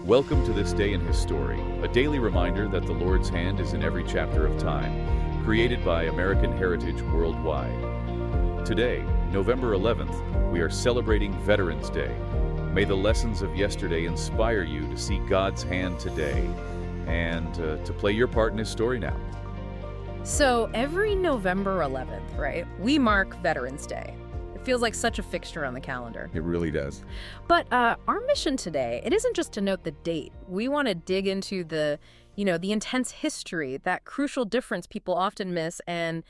Welcome to this day in his story, a daily reminder that the Lord's hand is in every chapter of time, created by American heritage worldwide. Today, November 11th, we are celebrating Veterans Day. May the lessons of yesterday inspire you to see God's hand today and to play your part in his story now. So every November 11th, right, we mark Veterans Day. It feels like such a fixture on the calendar. It really does. But our mission today, it isn't just to note the date. We want to dig into the intense history, that crucial difference people often miss, and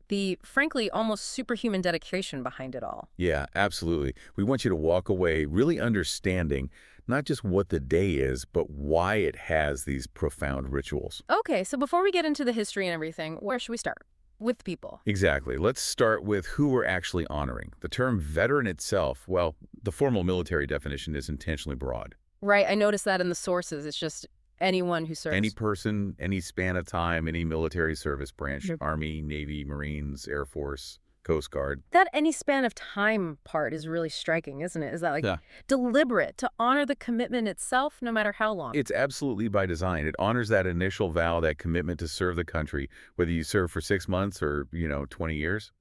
the, frankly, almost superhuman dedication behind it all. Yeah, absolutely. We want you to walk away really understanding not just what the day is, but why it has these profound rituals. Okay, so before we get into the history and everything, where should we start? With people. Exactly. Let's start with who we're actually honoring. The term veteran itself, well, the formal military definition is intentionally broad. Right, I noticed that in the sources. It's just anyone who serves. Any person, any span of time, any military service branch, Yep. Army, Navy, Marines, Air Force, Coast Guard. That any span of time part is really striking, isn't it? Is that Yeah. deliberate to honor the commitment itself, no matter how long? It's absolutely by design. It honors that initial vow, that commitment to serve the country, whether you serve for 6 months or, 20 years.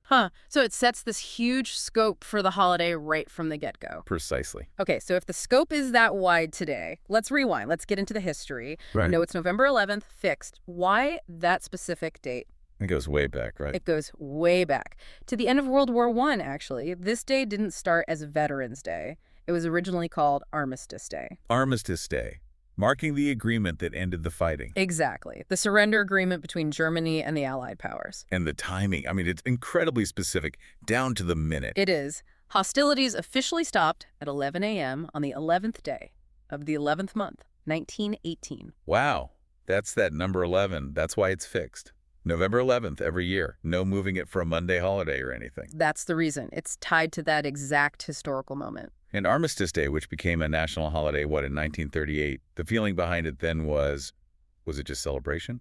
So it sets this huge scope for the holiday right from the get-go. Precisely. Okay, so if the scope is that wide today, let's rewind. Let's get into the history. Right. No, it's November 11th, fixed. Why that specific date? It goes way back, right? It goes way back. To the end of World War I, actually. This day didn't start as Veterans Day. It was originally called Armistice Day. Armistice Day, marking the agreement that ended the fighting. Exactly. The surrender agreement between Germany and the Allied powers. And the timing, it's incredibly specific, down to the minute. It is. Hostilities officially stopped at 11 a.m. on the 11th day of the 11th month, 1918. Wow, that's that number 11. That's why it's fixed. November 11th every year. No moving it for a Monday holiday or anything. That's the reason. It's tied to that exact historical moment. And Armistice Day, which became a national holiday, in 1938, the feeling behind it then was it just celebration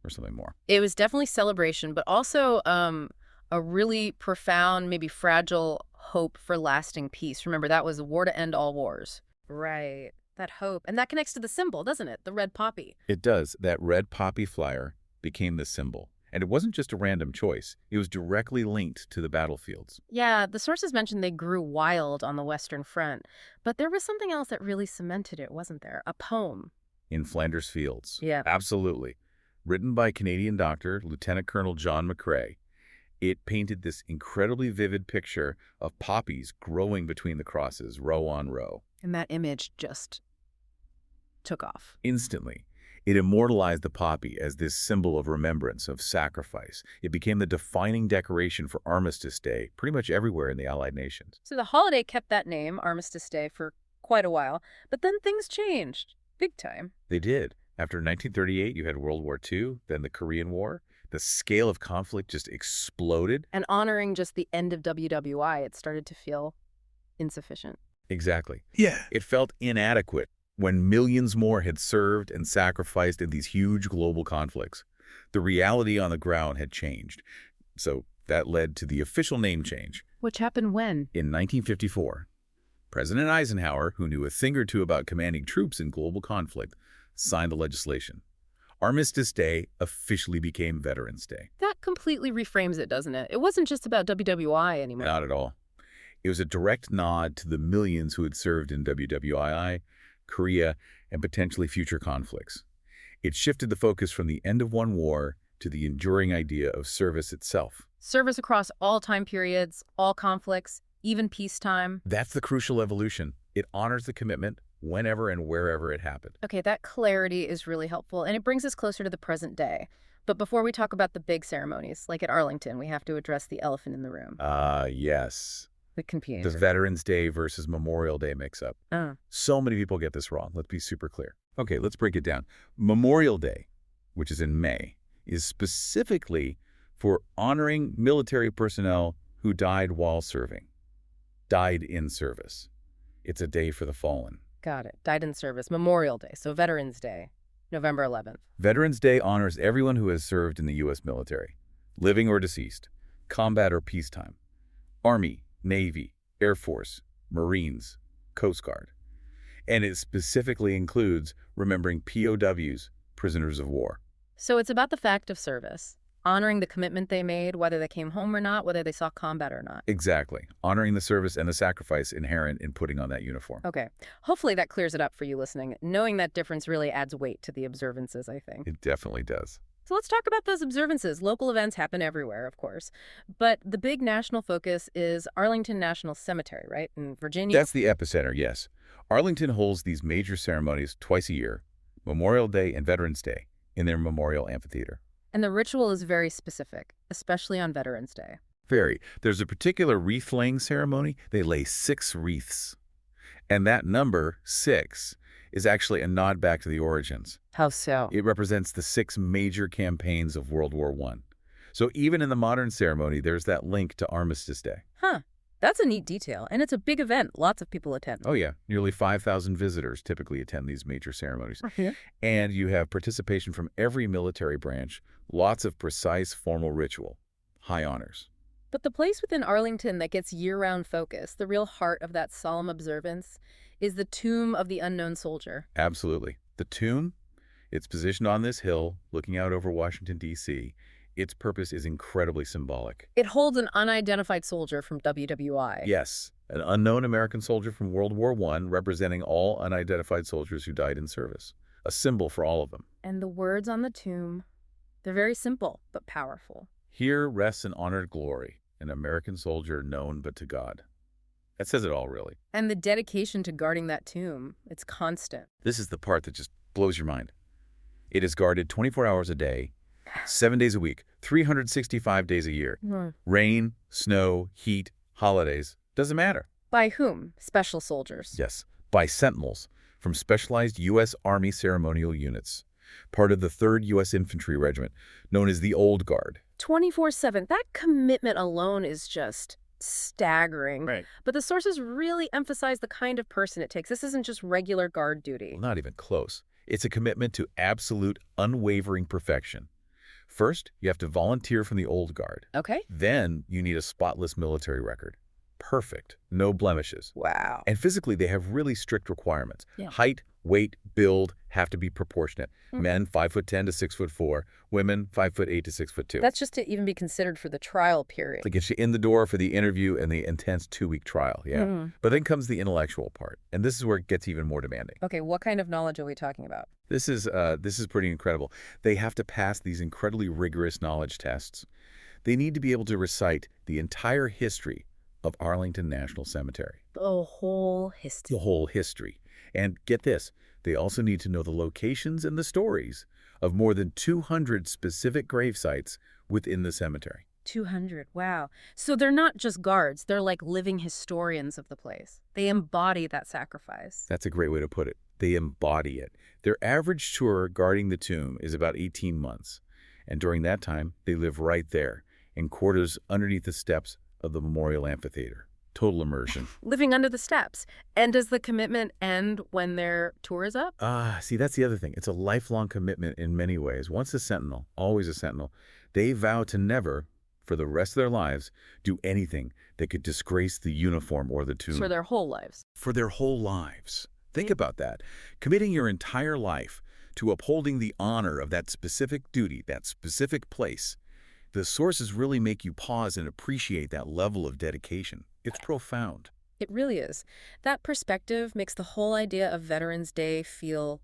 or something more? It was definitely celebration, but also a really profound, maybe fragile hope for lasting peace. Remember, that was a war to end all wars. Right. That hope. And that connects to the symbol, doesn't it? The red poppy. It does. That red poppy flyer became the symbol. And it wasn't just a random choice. It was directly linked to the battlefields. Yeah, the sources mentioned they grew wild on the Western Front. But there was something else that really cemented it, wasn't there? A poem. In Flanders Fields. Yeah. Absolutely. Written by Canadian doctor Lieutenant Colonel John McCrae. It painted this incredibly vivid picture of poppies growing between the crosses, row on row. And that image just took off. Instantly. It immortalized the poppy as this symbol of remembrance, of sacrifice. It became the defining decoration for Armistice Day pretty much everywhere in the Allied nations. So the holiday kept that name, Armistice Day, for quite a while. But then things changed. Big time. They did. After 1938, you had World War II, then the Korean War. The scale of conflict just exploded. And honoring just the end of WWI, it started to feel insufficient. Exactly. Yeah. It felt inadequate when millions more had served and sacrificed in these huge global conflicts. The reality on the ground had changed. So that led to the official name change. Which happened when? In 1954, President Eisenhower, who knew a thing or two about commanding troops in global conflict, signed the legislation. Armistice Day officially became Veterans Day. That completely reframes it, doesn't it? It wasn't just about WWI anymore. Not at all. It was a direct nod to the millions who had served in WWII, Korea, and potentially future conflicts. It shifted the focus from the end of one war to the enduring idea of service itself. Service across all time periods, all conflicts, even peacetime. That's the crucial evolution. It honors the commitment whenever and wherever it happened. Okay, that clarity is really helpful, and it brings us closer to the present day. But before we talk about the big ceremonies, like at Arlington, we have to address the elephant in the room. Yes. The confusion. The Veterans Day versus Memorial Day mix-up. Oh. So many people get this wrong. Let's be super clear. Okay, let's break it down. Memorial Day, which is in May, is specifically for honoring military personnel who died while serving, died in service. It's a day for the fallen. Got it. Died in service. Memorial Day. So Veterans Day, November 11th. Veterans Day honors everyone who has served in the U.S. military, living or deceased, combat or peacetime, Army, Navy, Air Force, Marines, Coast Guard. And it specifically includes remembering POWs, prisoners of war. So it's about the fact of service, honoring the commitment they made, whether they came home or not, whether they saw combat or not. Exactly. Honoring the service and the sacrifice inherent in putting on that uniform. Okay. Hopefully that clears it up for you listening. Knowing that difference really adds weight to the observances, I think. It definitely does. So let's talk about those observances. Local events happen everywhere, of course. But the big national focus is Arlington National Cemetery, right? In Virginia. That's the epicenter, yes. Arlington holds these major ceremonies twice a year, Memorial Day and Veterans Day, in their memorial amphitheater. And the ritual is very specific, especially on Veterans Day. Very. There's a particular wreath-laying ceremony. They lay 6 wreaths. And that number, 6, is actually a nod back to the origins. How so? It represents the 6 major campaigns of World War I. So even in the modern ceremony, there's that link to Armistice Day. Huh. That's a neat detail, and it's a big event. Lots of people attend. Oh, yeah. Nearly 5,000 visitors typically attend these major ceremonies. Yeah. And you have participation from every military branch, lots of precise formal ritual, high honors. But the place within Arlington that gets year-round focus, the real heart of that solemn observance, is the Tomb of the Unknown Soldier. Absolutely. The tomb, it's positioned on this hill, looking out over Washington, D.C. Its purpose is incredibly symbolic. It holds an unidentified soldier from WWI. Yes, an unknown American soldier from World War I representing all unidentified soldiers who died in service. A symbol for all of them. And the words on the tomb, they're very simple but powerful. Here rests in honored glory, an American soldier known but to God. That says it all, really. And the dedication to guarding that tomb, it's constant. This is the part that just blows your mind. It is guarded 24 hours a day, 7 days a week, 365 days a year. Rain, snow, heat, holidays, doesn't matter. By whom? Special soldiers. Yes, by sentinels from specialized U.S. Army ceremonial units, part of the 3rd U.S. Infantry Regiment, known as the Old Guard. 24/7. That commitment alone is just staggering. Right. But the sources really emphasize the kind of person it takes. This isn't just regular guard duty. Well, not even close. It's a commitment to absolute, unwavering perfection. First, you have to volunteer from the Old Guard. Okay. Then you need a spotless military record. Perfect. No blemishes. Wow. And physically, they have really strict requirements. Yeah. Height, weight, build have to be proportionate. Men 5'10" to 6'4", women 5'8" to 6'2". That's just to even be considered for the trial period. To get you in the door for the interview and the intense 2-week trial. Yeah. But then comes the intellectual part, and this is where it gets even more demanding. Okay, what kind of knowledge are we talking about? This is pretty incredible. They have to pass these incredibly rigorous knowledge tests. They need to be able to recite the entire history of Arlington National Cemetery. The whole history. The whole history. And get this, they also need to know the locations and the stories of more than 200 specific grave sites within the cemetery. 200, wow. So they're not just guards, they're like living historians of the place. They embody that sacrifice. That's a great way to put it. They embody it. Their average tour guarding the tomb is about 18 months. And during that time, they live right there, in quarters underneath the steps of the Memorial Amphitheater. Total immersion. Living under the steps. And does the commitment end when their tour is up? See, that's the other thing. It's a lifelong commitment in many ways. Once a sentinel, always a sentinel. They vow to never, for the rest of their lives, do anything that could disgrace the uniform or the tomb. For their whole lives. For their whole lives. Think about that. Committing your entire life to upholding the honor of that specific duty, that specific place. The sources really make you pause and appreciate that level of dedication. It's profound. It really is. That perspective makes the whole idea of Veterans Day feel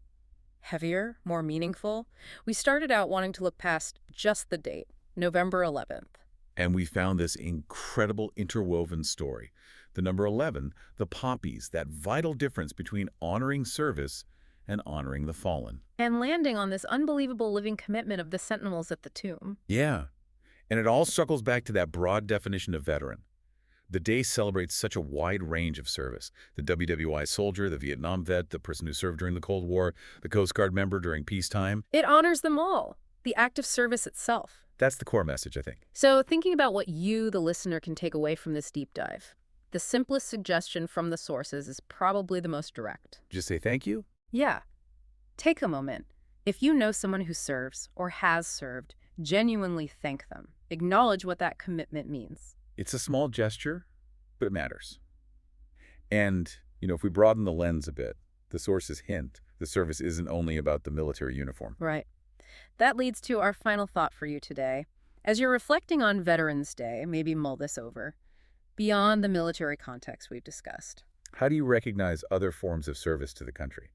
heavier, more meaningful. We started out wanting to look past just the date, November 11th. And we found this incredible interwoven story. The number 11, the poppies, that vital difference between honoring service and honoring the fallen. And landing on this unbelievable living commitment of the sentinels at the tomb. Yeah. And it all circles back to that broad definition of veteran. The day celebrates such a wide range of service. The WWI soldier, the Vietnam vet, the person who served during the Cold War, the Coast Guard member during peacetime. It honors them all, the act of service itself. That's the core message, I think. So thinking about what you, the listener, can take away from this deep dive, the simplest suggestion from the sources is probably the most direct. Just say thank you? Yeah. Take a moment. If you know someone who serves or has served, genuinely thank them. Acknowledge what that commitment means. It's a small gesture, but it matters. And, if we broaden the lens a bit, The sources hint the service isn't only about the military uniform. Right. That leads to our final thought for you today. As you're reflecting on Veterans Day, maybe mull this over. Beyond the military context we've discussed. How do you recognize other forms of service to the country?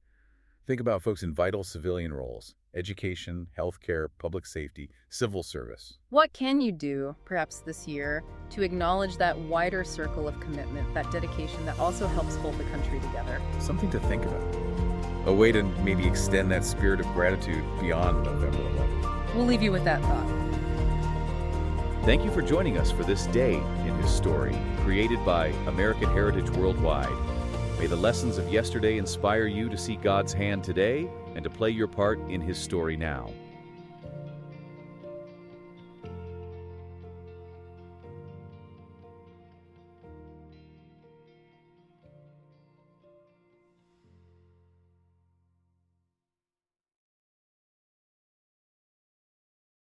Think about folks in vital civilian roles: education, healthcare, public safety, civil service. What can you do, perhaps this year, to acknowledge that wider circle of commitment, that dedication that also helps hold the country together? Something to think about. A way to maybe extend that spirit of gratitude beyond November 11th. We'll leave you with that thought. Thank you for joining us for this day in his story, created by American Heritage Worldwide. May the lessons of yesterday inspire you to see God's hand today and to play your part in his story now.